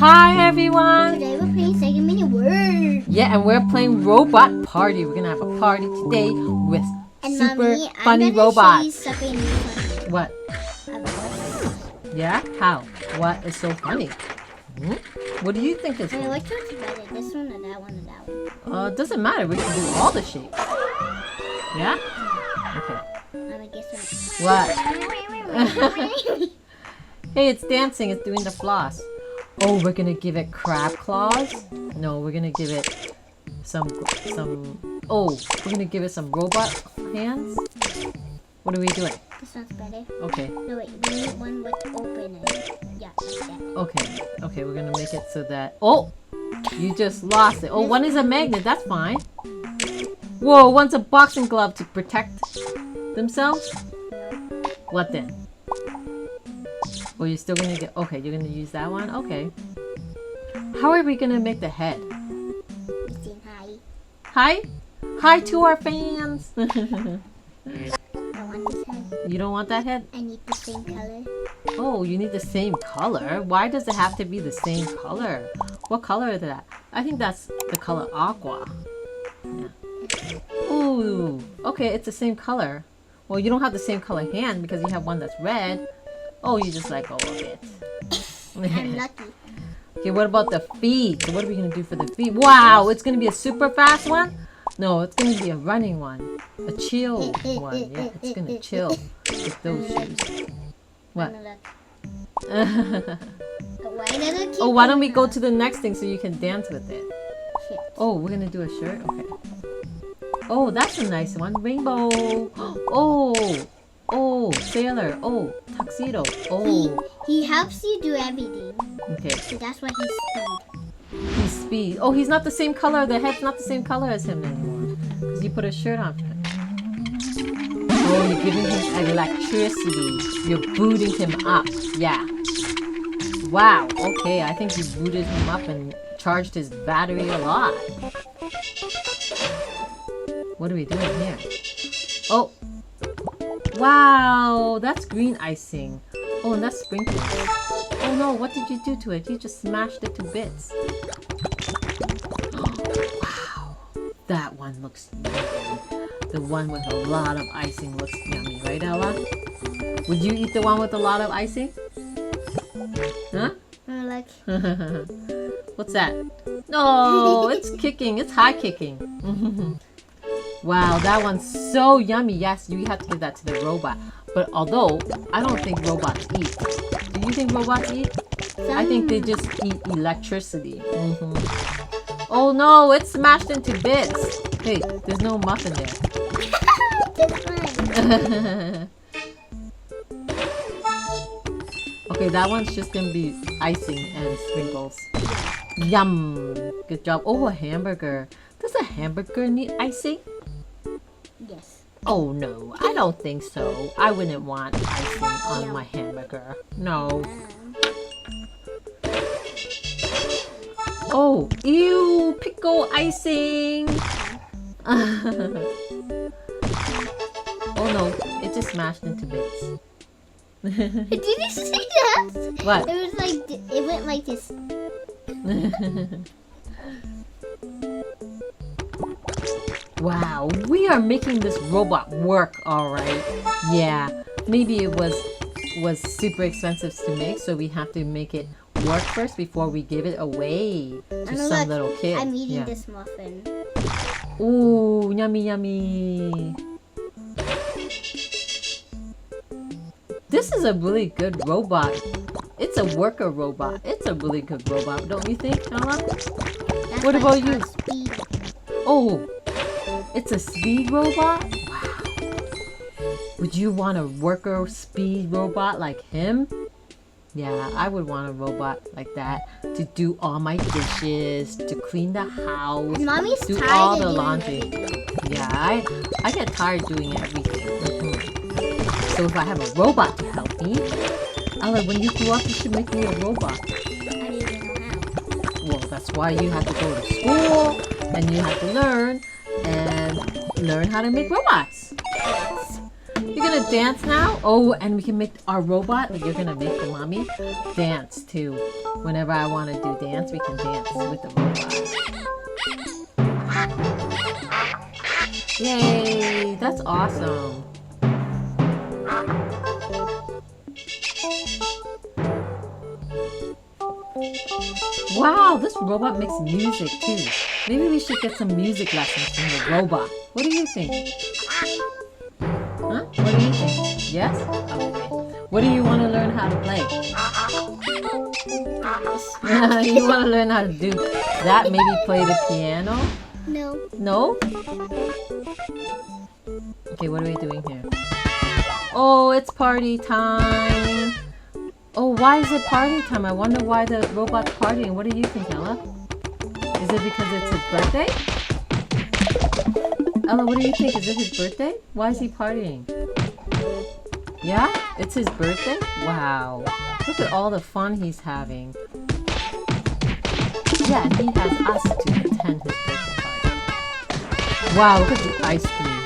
Hi everyone! Today we're playing Sago Mini World. Yeah, and we're playing Robot Party. We're gonna have a party today with super Mommy, funny I'm gonna show you robots. something funny. What? Yeah? How? What is so funny? What do you think is I mean, funny? which one's better? This one or that one or that one? It doesn't matter. We can do all the shapes. Yeah? Okay. I'm gonna guess What? one. Hey, it's dancing. It's doing the floss. Oh, we're gonna give it crab claws? No, we're gonna give it some. Oh, we're gonna give it some robot hands. What are we doing? This one's better. Okay. No, wait. We need one with open and yeah, like that. Okay. Okay, we're gonna make it so that. Oh, you just lost it. Oh, one is a magnet. That's fine. Whoa, one's a boxing glove to protect themselves. What then? Oh, you're still gonna get. Okay, you're gonna use that one. Okay. How are we gonna make the head? Saying hi. Hi, hi to our fans. I want this head. You don't want that head? I need the same color. Oh, you need the same color. Why does it have to be the same color? What color is that? I think that's the color aqua. Yeah. Ooh. Okay, it's the same color. Well, you don't have the same color hand because you have one that's red. Oh, you just let go of it. I'm lucky. Okay, what about the feet? So what are we gonna do for the feet? Wow, it's gonna be a super fast one? No, it's gonna be a running one. A chill one. Yeah, it's gonna chill with those shoes. What? Oh, why don't we go to the next thing so you can dance with it? Oh, we're gonna do a shirt? Okay. Oh, that's a nice one. Rainbow. Oh, sailor. Oh, tuxedo. Oh. He helps you do everything. Okay. So that's why he's speed. He's speed. Oh, he's not the same color. The head's not the same color as him anymore. Because you put a shirt on him. Oh, you're giving him electricity. You're booting him up. Yeah. Wow. Okay, I think you booted him up and charged his battery a lot. What are we doing here? Oh. Wow, that's green icing. Oh, and that's sprinkles. Oh no, what did you do to it? You just smashed it to bits. Wow, that one looks yummy. The one with a lot of icing looks yummy, right, Ella? Would you eat the one with a lot of icing? Huh? Like What's that? No, it's kicking. It's high kicking. Wow, that one's so yummy. Yes, you have to give that to the robot. But although, I don't think robots eat. Do you think robots eat? I think they just eat electricity. Oh no, it's smashed into bits. Hey, there's no muffin there. Okay, that one's just gonna be icing and sprinkles. Yum! Good job. Oh, a hamburger. Does a hamburger need icing? yes. Oh no, I don't think so. I wouldn't want icing on my hamburger. No. Oh, ew, pickle icing. Oh no, it just smashed into bits. Did you see that? What? It was like it went like this. Wow, we are making this robot work, all right. Yeah, maybe it was super expensive to make, so we have to make it work first before we give it away to some little kid. I'm eating this muffin. Ooh, yummy, yummy. This is a really good robot. It's a worker robot. It's a really good robot, don't you think, Ella? What about you? Speed. Oh, it's a speed robot? Wow. Would you want a worker speed robot like him? Yeah, I would want a robot like that to do all my dishes, to clean the house, Mommy's do tired all of the doing laundry. everything. Yeah, I get tired doing everything. So if I have a robot to help me, Ella, when you grow up, you should make me a robot. I don't even know how. Well, that's why you have to go to school and you have to learn how to make robots. You gonna dance now? Oh, and we can make our robot, you're gonna make the mommy dance too. Whenever I want to do dance, we can dance with the robot. Yay, that's awesome. Wow, this robot makes music too. Maybe we should get some music lessons from the robot. What do you think? Huh? What do you think? Yes? Okay. What do you want to learn how to play? You want to learn how to do that? Maybe play the piano? No. No? Okay, what are we doing here? Oh, it's party time. Oh, why is it party time? I wonder why the robot's partying. What do you think, Ella? Is it because it's his birthday? Ella, what do you think? Is it his birthday? Why is he partying? Yeah? It's his birthday? Wow. Look at all the fun he's having. Yeah, and he has us to attend his birthday party. Wow, look at the ice cream.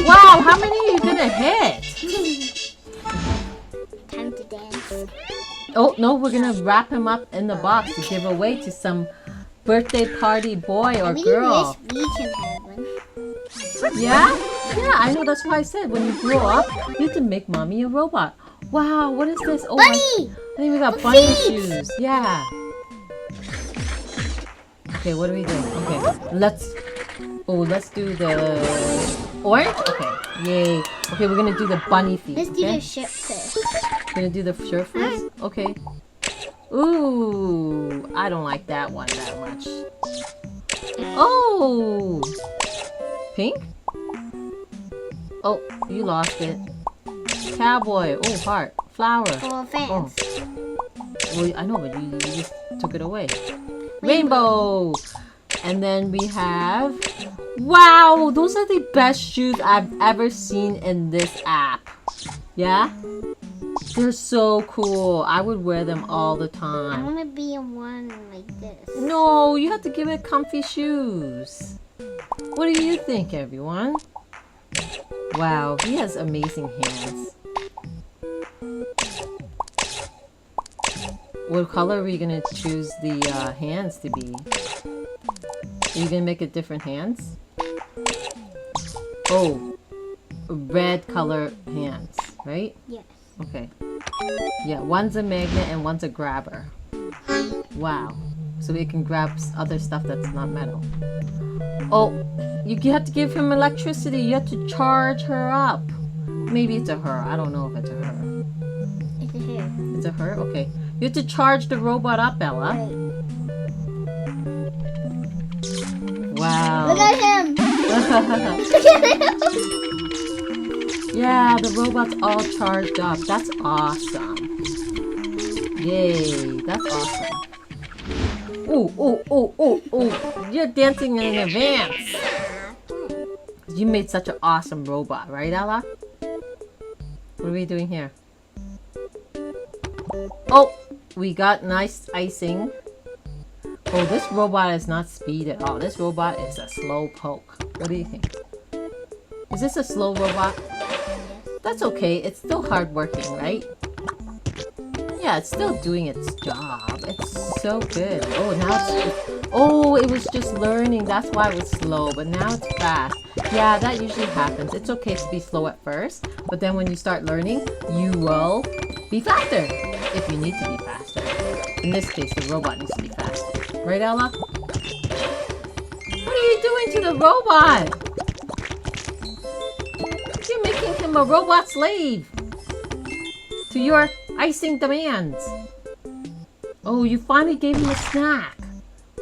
Wow, how many are you gonna hit? Time to dance. Oh, no, we're gonna wrap him up in the box to give away to some birthday party boy or girl. We wish we can have one. Yeah? Yeah, I know, that's why I said when you grow up, you have to make mommy a robot. Wow, what is this? Oh, Bunny! I think we got bunny feet! shoes. Yeah. Okay, what are we doing? Okay, let's do the orange? Okay, yay. Okay, we're gonna do the bunny feet. Let's do Okay? the shirt first. Gonna do the shirt first? Okay. Ooh, I don't like that one that much. Oh! Pink? Oh, you lost it. Cowboy. Oh, heart. Flower. For fans. Well, I know, but you just took it away. Rainbow! And then we have... Wow! Those are the best shoes I've ever seen in this app. Yeah? They're so cool. I would wear them all the I time. want to be in one like this. No, you have to give it comfy shoes. What do you think, everyone? Wow, he has amazing hands. What color are we gonna choose the hands to be? Are you gonna make it different hands? Oh, red color hands, right? Yes. Okay. Yeah, one's a magnet and one's a grabber. Wow. So it can grab other stuff that's not metal. Oh, you have to give him electricity. You have to charge her up. Maybe it's a her. I don't know if it's a her. It's a hair. It's a her? Okay. You have to charge the robot up, Ella. Right. Wow. Look at him! Look at him! Yeah, the robot's all charged up. That's awesome. Yay, that's awesome. Ooh, ooh, ooh, ooh, ooh. You're dancing in advance. You made such an awesome robot, right, Ella? What are we doing here? Oh, we got nice icing. Oh, this robot is not speed at all. This robot is a slow poke. What do you think? Is this a slow robot? That's okay. It's still hardworking, right? Yeah, it's still doing its job. It's so good. Oh, now oh, it was just learning. That's why it was slow, but now it's fast. Yeah, that usually happens. It's okay to be slow at first, but then when you start learning, you will be faster if you need to be faster. In this case, the robot needs to be faster. Right, Ella? What are you doing to the robot? You're making him a robot slave to your icing demands. Oh, you finally gave him a snack.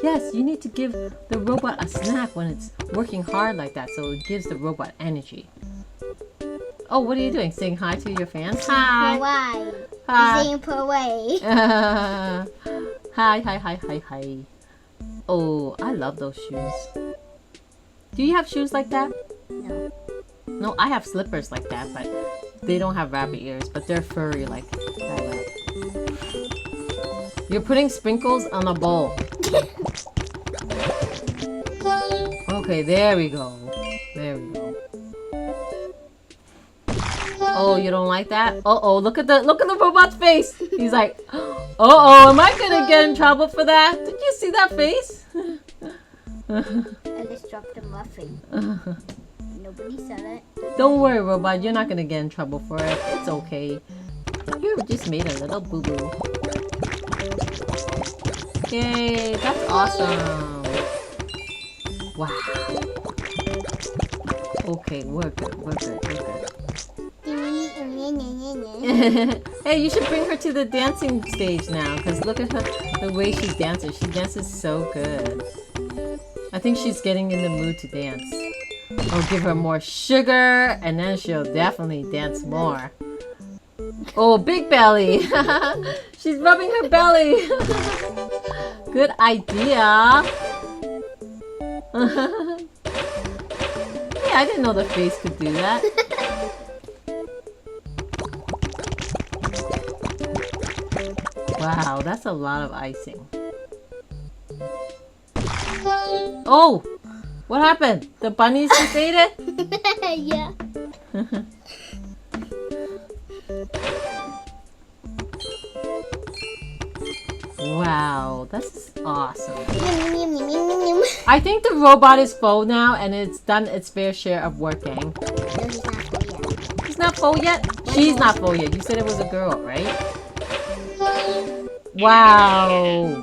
Yes, you need to give the robot a snack when it's working hard like that, so it gives the robot energy. Oh, what are you doing? Saying hi to your fans? Hi. Why? Hi. Saying per way. Hi, hi, hi, hi, hi. Oh, I love those shoes. Do you have shoes like that? No. No, I have slippers like that, but they don't have rabbit ears, but they're furry like that. You're putting sprinkles on a bowl. Okay, there we go. There we go. Oh, you don't like that? Uh-oh, look at the robot's face. He's like, uh-oh, am I gonna get in trouble for that? Did you see that face? I just dropped a muffin. Nobody said it. Don't worry, robot. You're not gonna get in trouble for it. It's okay. You just made a little boo-boo. Yay, that's awesome. Wow. Okay, we're good. Hey, you should bring her to the dancing stage now, because look at her, the way she dances. She dances so good. I think she's getting in the mood to dance. I'll give her more sugar, and then she'll definitely dance more. Oh, big belly! She's rubbing her belly! Good idea! Yeah, I didn't know the face could do that. Wow, that's a lot of icing. Oh! What happened? The bunnies just ate it? Yeah. Wow, that's awesome. Yum, yum, yum, yum, yum, yum. I think the robot is full now and it's done its fair share of working. No, he's not full yet. He's not full yet? She's not full yet. You said it was a girl, right? Wow.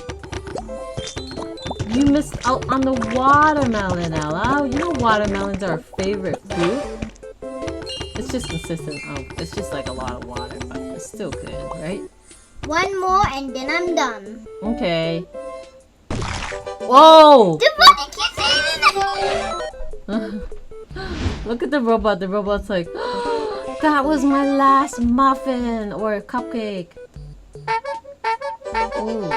You missed out on the watermelon, Ella. You know watermelons are our favorite fruit. It's just consistent. Oh, it's just like a lot of water, but it's still good, right? One more and then I'm done. Okay. Whoa! The bunny keeps eating it! Look at the robot. The robot's like, that was my last muffin or cupcake. Ooh.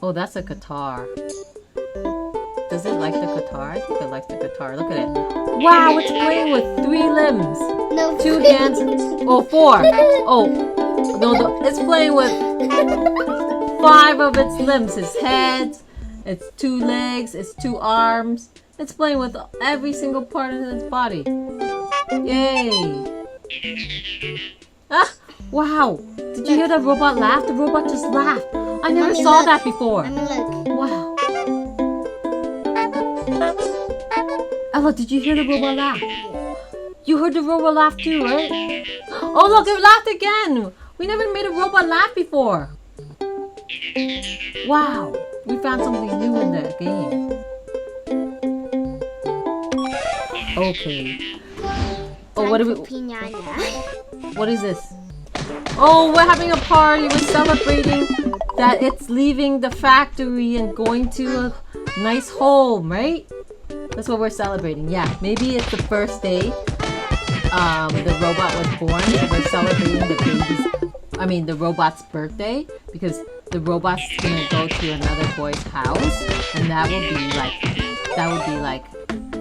Oh, that's a guitar. Does it like the guitar? I think it likes the guitar. Look at it. Wow, it's playing with 3 limbs. No. 2 hands. Oh, 4. Oh, no, it's playing with 5 of its limbs. Its head, its 2 legs, its 2 arms. It's playing with every single part of its body. Yay. Ah, wow. Did you hear the robot laugh? The robot just laughed. I never Mommy, saw look. that before. Mommy, look. Wow. Ella, did you hear the robot laugh? You heard the robot laugh too, right? Oh, look, it laughed again. We never made a robot laugh before. Wow. We found something new in the game. Okay. Oh, what do we... Piñata. What is this? Oh, we're having a party. We're celebrating that it's leaving the factory and going to a nice home, right? That's what we're celebrating. Yeah, maybe it's the first day the robot was born. So we're celebrating the robot's birthday because the robot's gonna go to another boy's house, and that would be like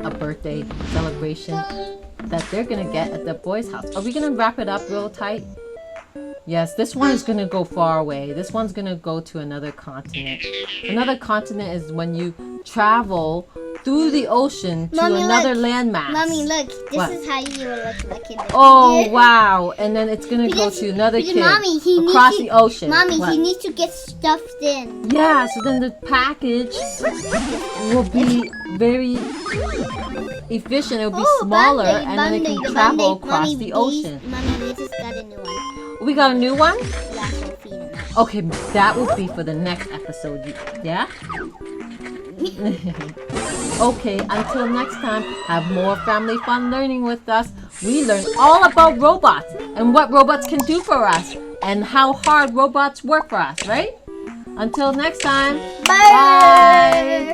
a birthday celebration that they're gonna get at the boy's house. Are we gonna wrap it up real tight? Yes, this one is gonna go far away. This one's gonna go to another continent. Another continent is when you travel through the ocean to Mommy, another look. landmass. Mommy, look. This What? is how you will look like in the Oh, wow. And then it's gonna go Because- to another because kid Mommy, he across needs the to- ocean. Mommy, What? he needs to get stuffed in. Yeah, so then the package will be very efficient. It'll be smaller, Band-Aid, and then it Band-Aid, can travel Band-Aid. across Mommy, the ocean. Mommy, we just got a new one. We got a new one? Yeah, so feed it now. Okay, that will be for the next episode. Yeah? Okay, until next time, have more family fun learning with us. We learn all about robots and what robots can do for us and how hard robots work for us, right? Until next time, Bye. bye.